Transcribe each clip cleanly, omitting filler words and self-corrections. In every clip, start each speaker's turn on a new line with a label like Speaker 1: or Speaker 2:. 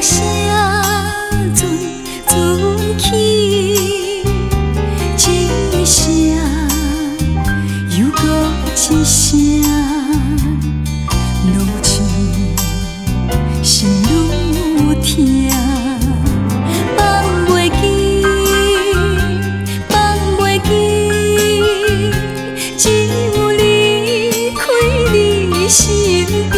Speaker 1: 声阵阵起，一声又搁一声，愈唱心愈痛，放袂记，放袂记，只有离开你身边。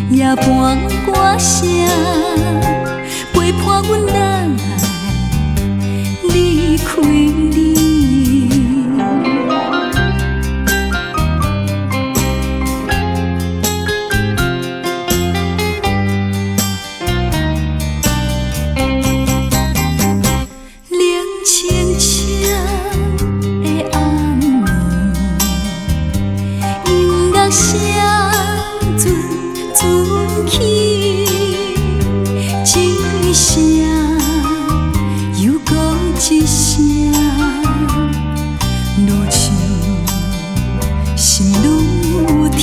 Speaker 1: 夜半歌声陪伴阮来离开你。冷清清的暗暝，音乐声阵起，一声又搁一声，愈唱心愈痛，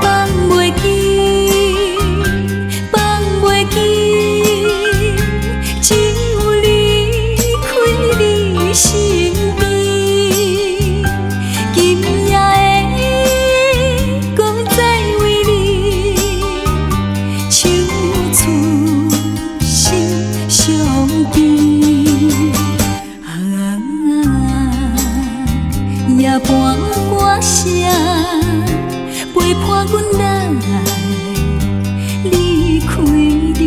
Speaker 1: 放袂记，放袂记，只有离开你身边。今夜夜半歌声陪伴阮来离开你。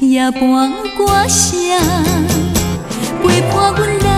Speaker 1: 夜半歌声陪伴阮。